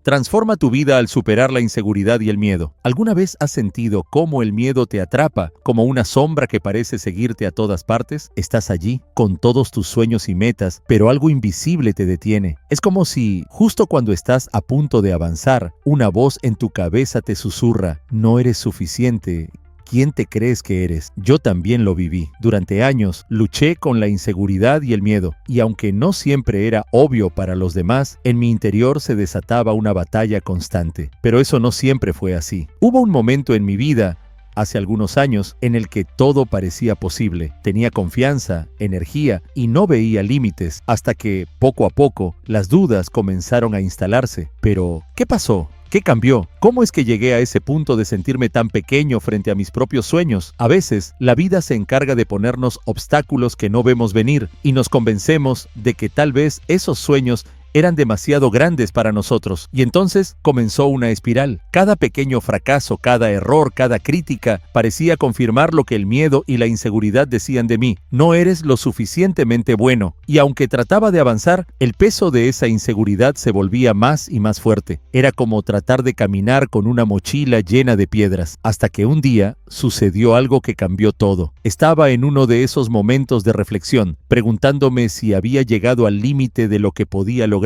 Transforma tu vida al superar la inseguridad y el miedo. ¿Alguna vez has sentido cómo el miedo te atrapa, como una sombra que parece seguirte a todas partes? Estás allí, con todos tus sueños y metas, pero algo invisible te detiene. Es como si, justo cuando estás a punto de avanzar, una voz en tu cabeza te susurra: no eres suficiente. ¿Quién te crees que eres? Yo también lo viví. Durante años luché con la inseguridad y el miedo, y aunque no siempre era obvio para los demás, en mi interior se desataba una batalla constante. Pero eso no siempre fue así. Hubo un momento en mi vida, hace algunos años, en el que todo parecía posible. Tenía confianza, energía y no veía límites, hasta que, poco a poco, las dudas comenzaron a instalarse. Pero, ¿qué pasó? ¿Qué cambió? ¿Cómo es que llegué a ese punto de sentirme tan pequeño frente a mis propios sueños? A veces, la vida se encarga de ponernos obstáculos que no vemos venir y nos convencemos de que tal vez esos sueños eran demasiado grandes para nosotros. Y entonces comenzó una espiral. Cada pequeño fracaso, cada error, cada crítica parecía confirmar lo que el miedo y la inseguridad decían de mí. No eres lo suficientemente bueno. Y aunque trataba de avanzar, el peso de esa inseguridad se volvía más y más fuerte. Era como tratar de caminar con una mochila llena de piedras. Hasta que un día sucedió algo que cambió todo. Estaba en uno de esos momentos de reflexión, preguntándome si había llegado al límite de lo que podía lograr,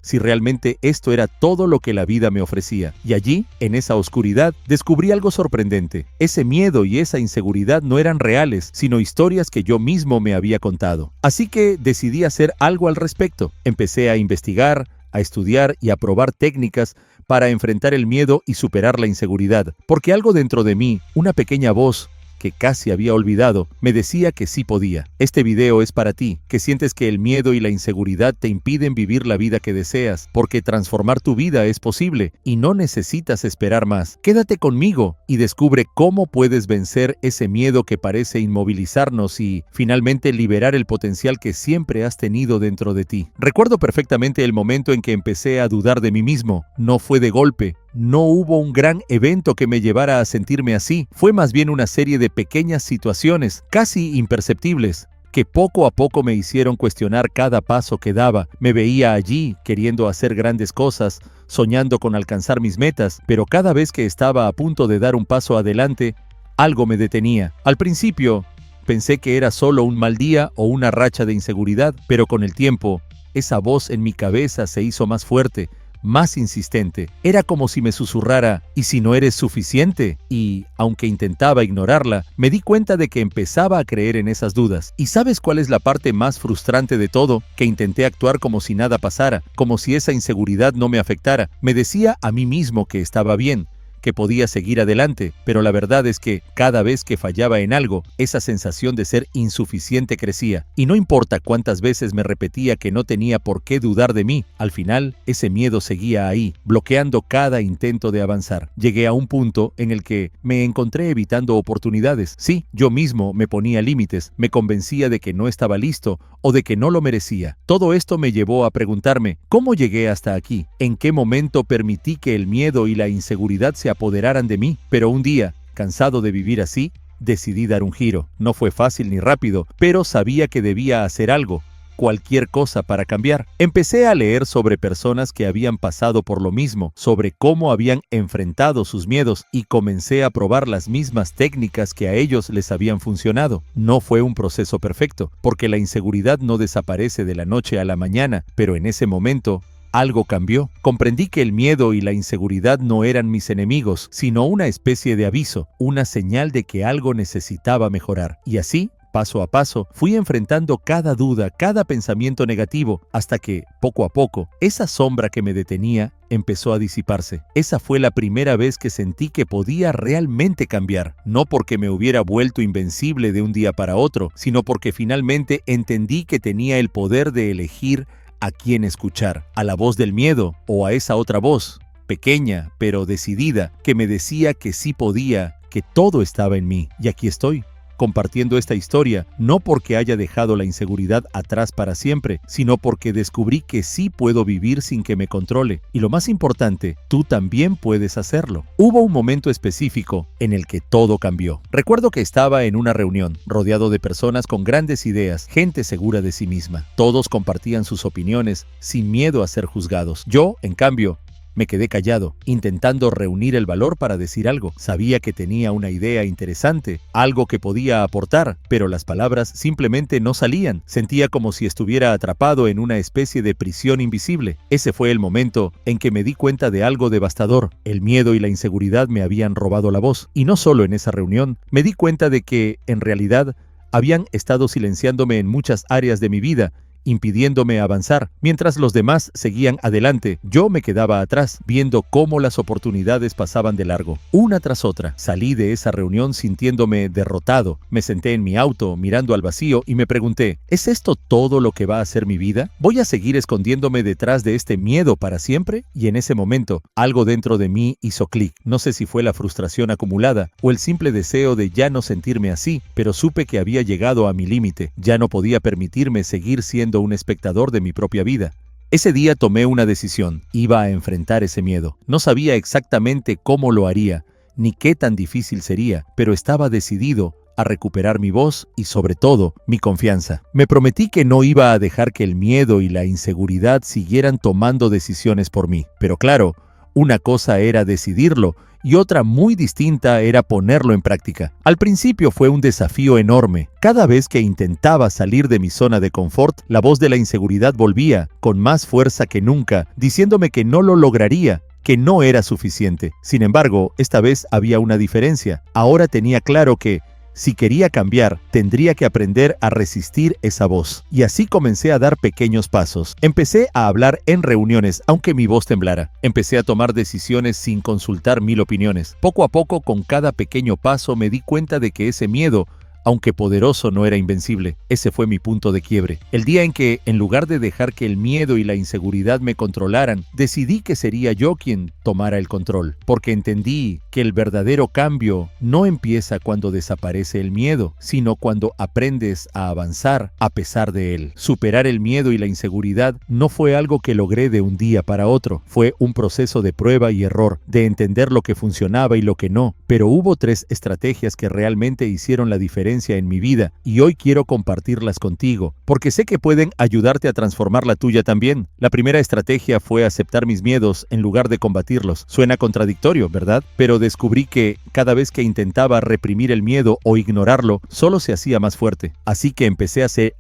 si realmente esto era todo lo que la vida me ofrecía. Y allí, en esa oscuridad, descubrí algo sorprendente. Ese miedo y esa inseguridad no eran reales, sino historias que yo mismo me había contado. Así que decidí hacer algo al respecto. Empecé a investigar, a estudiar y a probar técnicas para enfrentar el miedo y superar la inseguridad, porque algo dentro de mí, una pequeña voz que casi había olvidado, me decía que sí podía. Este video es para ti, que sientes que el miedo y la inseguridad te impiden vivir la vida que deseas, porque transformar tu vida es posible y no necesitas esperar más. Quédate conmigo y descubre cómo puedes vencer ese miedo que parece inmovilizarnos y, finalmente, liberar el potencial que siempre has tenido dentro de ti. Recuerdo perfectamente el momento en que empecé a dudar de mí mismo. No fue de golpe. No hubo un gran evento que me llevara a sentirme así. Fue más bien una serie de pequeñas situaciones, casi imperceptibles, que poco a poco me hicieron cuestionar cada paso que daba. Me veía allí, queriendo hacer grandes cosas, soñando con alcanzar mis metas, pero cada vez que estaba a punto de dar un paso adelante, algo me detenía. Al principio, pensé que era solo un mal día o una racha de inseguridad, pero con el tiempo, esa voz en mi cabeza se hizo más fuerte, más insistente. Era como si me susurrara: ¿y si no eres suficiente? Y, aunque intentaba ignorarla, me di cuenta de que empezaba a creer en esas dudas. ¿Y sabes cuál es la parte más frustrante de todo? Que intenté actuar como si nada pasara, como si esa inseguridad no me afectara. Me decía a mí mismo que estaba bien, que podía seguir adelante, pero la verdad es que cada vez que fallaba en algo, esa sensación de ser insuficiente crecía. Y no importa cuántas veces me repetía que no tenía por qué dudar de mí, al final ese miedo seguía ahí, bloqueando cada intento de avanzar. Llegué a un punto en el que me encontré evitando oportunidades. Sí, yo mismo me ponía límites, me convencía de que no estaba listo o de que no lo merecía. Todo esto me llevó a preguntarme: ¿cómo llegué hasta aquí? ¿En qué momento permití que el miedo y la inseguridad se apoderaran de mí? Pero un día, cansado de vivir así, decidí dar un giro. No fue fácil ni rápido, pero sabía que debía hacer algo, cualquier cosa para cambiar. Empecé a leer sobre personas que habían pasado por lo mismo, sobre cómo habían enfrentado sus miedos, y comencé a probar las mismas técnicas que a ellos les habían funcionado. No fue un proceso perfecto, porque la inseguridad no desaparece de la noche a la mañana, pero en ese momento algo cambió. Comprendí que el miedo y la inseguridad no eran mis enemigos, sino una especie de aviso, una señal de que algo necesitaba mejorar. Y así, paso a paso, fui enfrentando cada duda, cada pensamiento negativo, hasta que, poco a poco, esa sombra que me detenía empezó a disiparse. Esa fue la primera vez que sentí que podía realmente cambiar, no porque me hubiera vuelto invencible de un día para otro, sino porque finalmente entendí que tenía el poder de elegir a quién escuchar: a la voz del miedo o a esa otra voz, pequeña pero decidida, que me decía que sí podía, que todo estaba en mí. Y aquí estoy, compartiendo esta historia, no porque haya dejado la inseguridad atrás para siempre, sino porque descubrí que sí puedo vivir sin que me controle. Y lo más importante, tú también puedes hacerlo. Hubo un momento específico en el que todo cambió. Recuerdo que estaba en una reunión, rodeado de personas con grandes ideas, gente segura de sí misma. Todos compartían sus opiniones, sin miedo a ser juzgados. Yo, en cambio, Me quedé callado, intentando reunir el valor para decir algo. Sabía que tenía una idea interesante, algo que podía aportar, pero las palabras simplemente no salían. Sentía como si estuviera atrapado en una especie de prisión invisible. Ese fue el momento en que me di cuenta de algo devastador. El miedo y la inseguridad me habían robado la voz. Y no solo en esa reunión, me di cuenta de que, en realidad, habían estado silenciándome en muchas áreas de mi vida, impidiéndome avanzar. Mientras los demás seguían adelante, yo me quedaba atrás, viendo cómo las oportunidades pasaban de largo, una tras otra. Salí de esa reunión sintiéndome derrotado. Me senté en mi auto, mirando al vacío, y me pregunté, ¿es esto todo lo que va a ser mi vida? ¿Voy a seguir escondiéndome detrás de este miedo para siempre? Y en ese momento, algo dentro de mí hizo clic. No sé si fue la frustración acumulada o el simple deseo de ya no sentirme así, pero supe que había llegado a mi límite. Ya no podía permitirme seguir siendo un espectador de mi propia vida. Ese día tomé una decisión. Iba a enfrentar ese miedo. No sabía exactamente cómo lo haría, ni qué tan difícil sería, pero estaba decidido a recuperar mi voz y, sobre todo, mi confianza. Me prometí que no iba a dejar que el miedo y la inseguridad siguieran tomando decisiones por mí. Pero claro, una cosa era decidirlo y otra muy distinta era ponerlo en práctica. Al principio fue un desafío enorme. Cada vez que intentaba salir de mi zona de confort, la voz de la inseguridad volvía, con más fuerza que nunca, diciéndome que no lo lograría, que no era suficiente. Sin embargo, esta vez había una diferencia. Ahora tenía claro que, si quería cambiar, tendría que aprender a resistir esa voz. Y así comencé a dar pequeños pasos. Empecé a hablar en reuniones, aunque mi voz temblara. Empecé a tomar decisiones sin consultar 1000 opiniones. Poco a poco, con cada pequeño paso, me di cuenta de que ese miedo, aunque poderoso, no era invencible. Ese fue mi punto de quiebre. El día en que, en lugar de dejar que el miedo y la inseguridad me controlaran, decidí que sería yo quien tomara el control, porque entendí que el verdadero cambio no empieza cuando desaparece el miedo, sino cuando aprendes a avanzar a pesar de él. Superar el miedo y la inseguridad no fue algo que logré de un día para otro. Fue un proceso de prueba y error, de entender lo que funcionaba y lo que no. Pero hubo 3 estrategias que realmente hicieron la diferencia en mi vida, y hoy quiero compartirlas contigo, porque sé que pueden ayudarte a transformar la tuya también. La primera estrategia fue aceptar mis miedos en lugar de combatirlos. Suena contradictorio, ¿verdad? Pero descubrí que cada vez que intentaba reprimir el miedo o ignorarlo, solo se hacía más fuerte. Así que empecé a hacer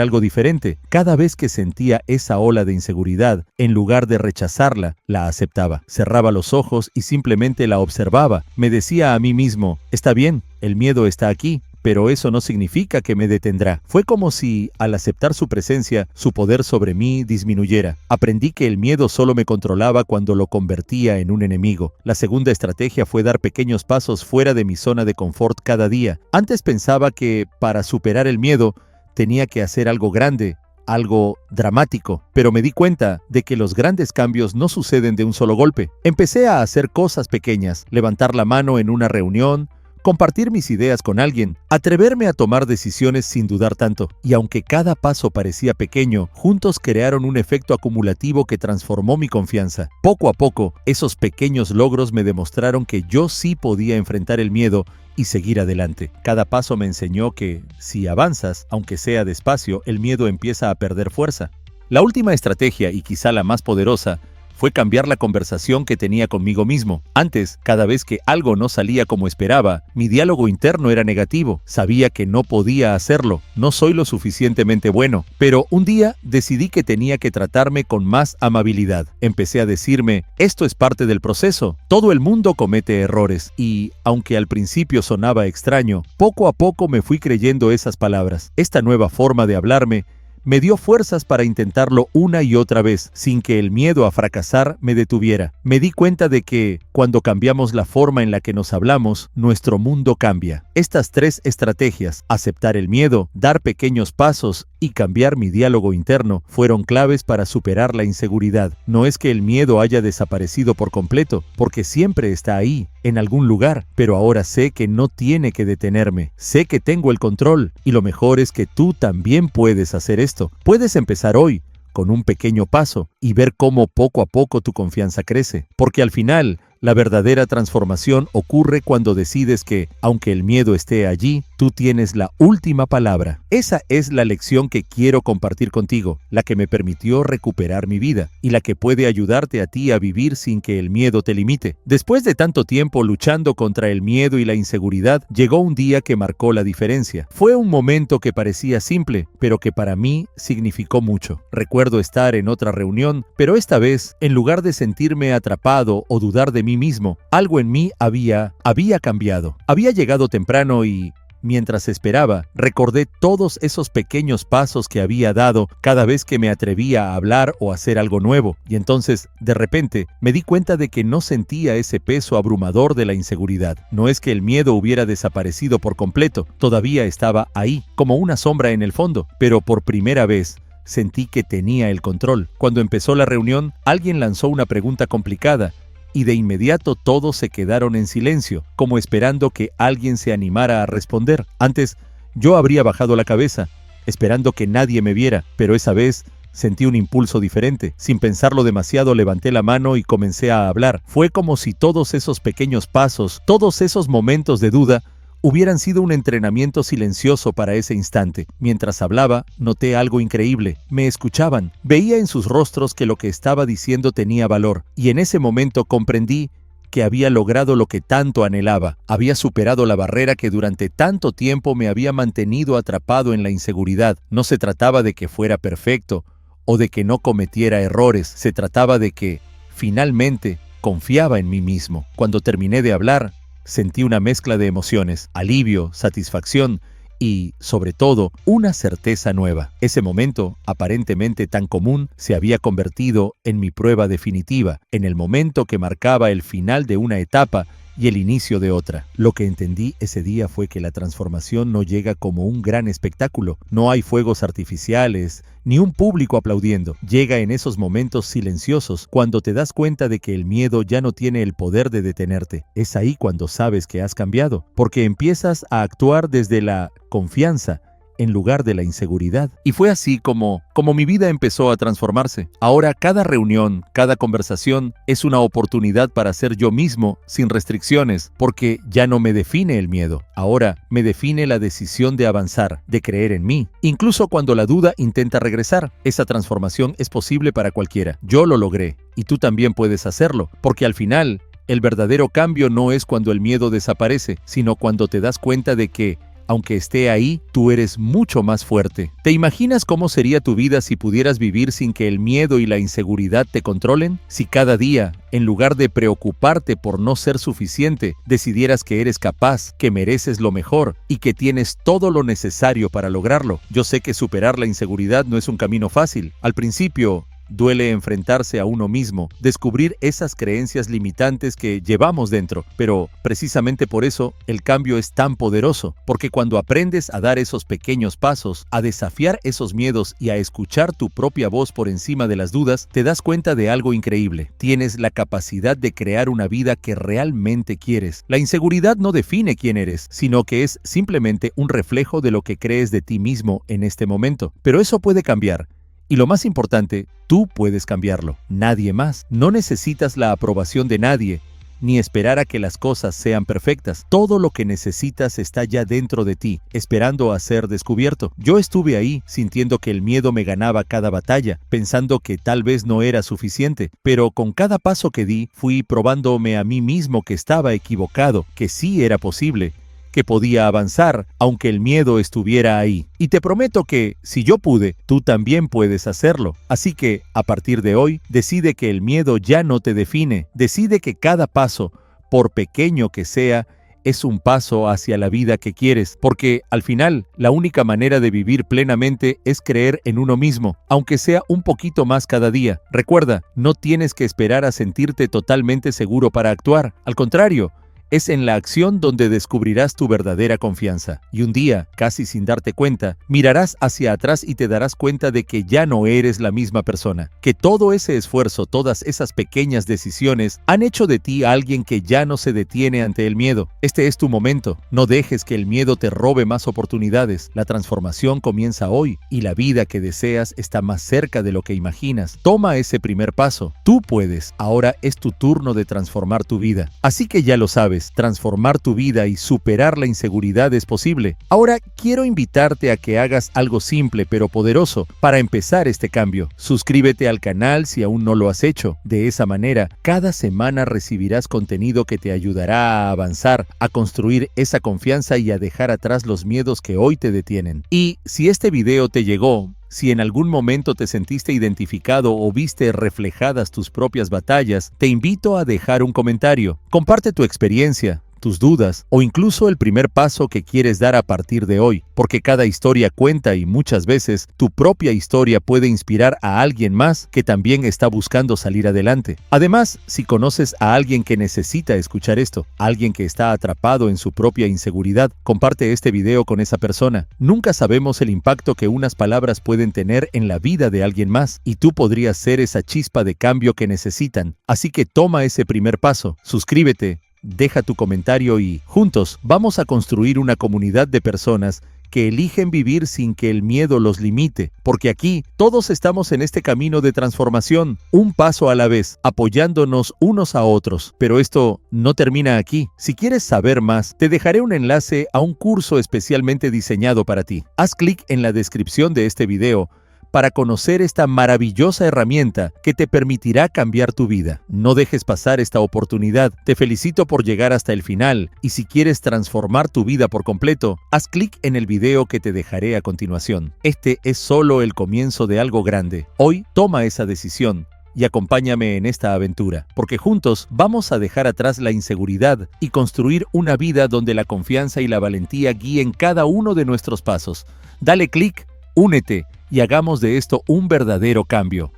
algo diferente. Cada vez que sentía esa ola de inseguridad, en lugar de rechazarla, la aceptaba. Cerraba los ojos y simplemente la observaba. Me decía a mí mismo, está bien, el miedo está aquí, pero eso no significa que me detendrá. Fue como si, al aceptar su presencia, su poder sobre mí disminuyera. Aprendí que el miedo solo me controlaba cuando lo convertía en un enemigo. La segunda estrategia fue dar pequeños pasos fuera de mi zona de confort cada día. Antes pensaba que, para superar el miedo, tenía que hacer algo grande, algo dramático, pero me di cuenta de que los grandes cambios no suceden de un solo golpe. Empecé a hacer cosas pequeñas, levantar la mano en una reunión, compartir mis ideas con alguien, atreverme a tomar decisiones sin dudar tanto. Y aunque cada paso parecía pequeño, juntos crearon un efecto acumulativo que transformó mi confianza. Poco a poco, esos pequeños logros me demostraron que yo sí podía enfrentar el miedo y seguir adelante. Cada paso me enseñó que, si avanzas, aunque sea despacio, el miedo empieza a perder fuerza. La última estrategia, y quizá la más poderosa, fue cambiar la conversación que tenía conmigo mismo. Antes, cada vez que algo no salía como esperaba, mi diálogo interno era negativo. Sabía que no podía hacerlo, no soy lo suficientemente bueno. Pero un día decidí que tenía que tratarme con más amabilidad. Empecé a decirme, esto es parte del proceso. Todo el mundo comete errores. Y, aunque al principio sonaba extraño, poco a poco me fui creyendo esas palabras. Esta nueva forma de hablarme me dio fuerzas para intentarlo una y otra vez, sin que el miedo a fracasar me detuviera. Me di cuenta de que, cuando cambiamos la forma en la que nos hablamos, nuestro mundo cambia. Estas 3 estrategias, aceptar el miedo, dar pequeños pasos y cambiar mi diálogo interno, fueron claves para superar la inseguridad. No es que el miedo haya desaparecido por completo, porque siempre está ahí, en algún lugar, pero ahora sé que no tiene que detenerme. Sé que tengo el control, y lo mejor es que tú también puedes hacer esto. Puedes empezar hoy, con un pequeño paso, y ver cómo poco a poco tu confianza crece. Porque al final, la verdadera transformación ocurre cuando decides que, aunque el miedo esté allí, Tú tienes la última palabra. Esa es la lección que quiero compartir contigo, la que me permitió recuperar mi vida y la que puede ayudarte a ti a vivir sin que el miedo te limite. Después de tanto tiempo luchando contra el miedo y la inseguridad, llegó un día que marcó la diferencia. Fue un momento que parecía simple, pero que para mí significó mucho. Recuerdo estar en otra reunión, pero esta vez, en lugar de sentirme atrapado o dudar de mí mismo, algo en mí había cambiado. Había llegado temprano y mientras esperaba, recordé todos esos pequeños pasos que había dado cada vez que me atrevía a hablar o hacer algo nuevo, y entonces, de repente, me di cuenta de que no sentía ese peso abrumador de la inseguridad. No es que el miedo hubiera desaparecido por completo, todavía estaba ahí, como una sombra en el fondo, pero por primera vez, sentí que tenía el control. Cuando empezó la reunión, alguien lanzó una pregunta complicada, y de inmediato todos se quedaron en silencio, como esperando que alguien se animara a responder. Antes, yo habría bajado la cabeza, esperando que nadie me viera, pero esa vez sentí un impulso diferente. Sin pensarlo demasiado, levanté la mano y comencé a hablar. Fue como si todos esos pequeños pasos, todos esos momentos de duda, hubieran sido un entrenamiento silencioso para ese instante. Mientras hablaba, noté algo increíble. Me escuchaban. Veía en sus rostros que lo que estaba diciendo tenía valor, y en ese momento comprendí que había logrado lo que tanto anhelaba. Había superado la barrera que durante tanto tiempo me había mantenido atrapado en la inseguridad. No se trataba de que fuera perfecto o de que no cometiera errores. Se trataba de que, finalmente, confiaba en mí mismo. Cuando terminé de hablar, sentí una mezcla de emociones, alivio, satisfacción y, sobre todo, una certeza nueva. Ese momento, aparentemente tan común, se había convertido en mi prueba definitiva, en el momento que marcaba el final de una etapa y el inicio de otra. Lo que entendí ese día fue que la transformación no llega como un gran espectáculo. No hay fuegos artificiales, ni un público aplaudiendo. Llega en esos momentos silenciosos, cuando te das cuenta de que el miedo ya no tiene el poder de detenerte. Es ahí cuando sabes que has cambiado, porque empiezas a actuar desde la confianza en lugar de la inseguridad. Y fue así como mi vida empezó a transformarse. Ahora cada reunión, cada conversación es una oportunidad para ser yo mismo sin restricciones, porque ya no me define el miedo. Ahora me define la decisión de avanzar, de creer en mí. Incluso cuando la duda intenta regresar, esa transformación es posible para cualquiera. Yo lo logré y tú también puedes hacerlo, porque al final el verdadero cambio no es cuando el miedo desaparece, sino cuando te das cuenta de que aunque esté ahí, tú eres mucho más fuerte. ¿Te imaginas cómo sería tu vida si pudieras vivir sin que el miedo y la inseguridad te controlen? Si cada día, en lugar de preocuparte por no ser suficiente, decidieras que eres capaz, que mereces lo mejor y que tienes todo lo necesario para lograrlo. Yo sé que superar la inseguridad no es un camino fácil. Al principio, duele enfrentarse a uno mismo, descubrir esas creencias limitantes que llevamos dentro, pero precisamente por eso el cambio es tan poderoso, porque cuando aprendes a dar esos pequeños pasos, a desafiar esos miedos y a escuchar tu propia voz por encima de las dudas, te das cuenta de algo increíble. Tienes la capacidad de crear una vida que realmente quieres. La inseguridad no define quién eres, sino que es simplemente un reflejo de lo que crees de ti mismo en este momento. Pero eso puede cambiar. Y lo más importante, tú puedes cambiarlo, nadie más. No necesitas la aprobación de nadie, ni esperar a que las cosas sean perfectas. Todo lo que necesitas está ya dentro de ti, esperando a ser descubierto. Yo estuve ahí, sintiendo que el miedo me ganaba cada batalla, pensando que tal vez no era suficiente, pero con cada paso que di, fui probándome a mí mismo que estaba equivocado, que sí era posible, que podía avanzar, aunque el miedo estuviera ahí. Y te prometo que, si yo pude, tú también puedes hacerlo. Así que, a partir de hoy, decide que el miedo ya no te define. Decide que cada paso, por pequeño que sea, es un paso hacia la vida que quieres, porque al final, la única manera de vivir plenamente es creer en uno mismo, aunque sea un poquito más cada día. Recuerda, no tienes que esperar a sentirte totalmente seguro para actuar. Al contrario, es en la acción donde descubrirás tu verdadera confianza. Y un día, casi sin darte cuenta, mirarás hacia atrás y te darás cuenta de que ya no eres la misma persona. Que todo ese esfuerzo, todas esas pequeñas decisiones, han hecho de ti a alguien que ya no se detiene ante el miedo. Este es tu momento. No dejes que el miedo te robe más oportunidades. La transformación comienza hoy y la vida que deseas está más cerca de lo que imaginas. Toma ese primer paso. Tú puedes. Ahora es tu turno de transformar tu vida. Así que ya lo sabes. sabes, transformar tu vida y superar la inseguridad es posible. Ahora quiero invitarte a que hagas algo simple pero poderoso para empezar este cambio. Suscríbete al canal si aún no lo has hecho. De esa manera, cada semana recibirás contenido que te ayudará a avanzar, a construir esa confianza y a dejar atrás los miedos que hoy te detienen. Y si este video te llegó, si en algún momento te sentiste identificado o viste reflejadas tus propias batallas, te invito a dejar un comentario. Comparte tu experiencia, tus dudas o incluso el primer paso que quieres dar a partir de hoy, porque cada historia cuenta y muchas veces tu propia historia puede inspirar a alguien más que también está buscando salir adelante. Además, si conoces a alguien que necesita escuchar esto, alguien que está atrapado en su propia inseguridad, comparte este video con esa persona. Nunca sabemos el impacto que unas palabras pueden tener en la vida de alguien más y tú podrías ser esa chispa de cambio que necesitan. Así que toma ese primer paso, suscríbete, deja tu comentario y juntos vamos a construir una comunidad de personas que eligen vivir sin que el miedo los limite, porque aquí todos estamos en este camino de transformación, un paso a la vez, apoyándonos unos a otros. Pero esto no termina aquí. Si quieres saber más, te dejaré un enlace a un curso especialmente diseñado para ti. Haz clic en la descripción de este video para conocer esta maravillosa herramienta que te permitirá cambiar tu vida. No dejes pasar esta oportunidad. Te felicito por llegar hasta el final y si quieres transformar tu vida por completo, haz clic en el video que te dejaré a continuación. Este es solo el comienzo de algo grande. Hoy toma esa decisión y acompáñame en esta aventura, porque juntos vamos a dejar atrás la inseguridad y construir una vida donde la confianza y la valentía guíen cada uno de nuestros pasos. Dale clic, únete y hagamos de esto un verdadero cambio.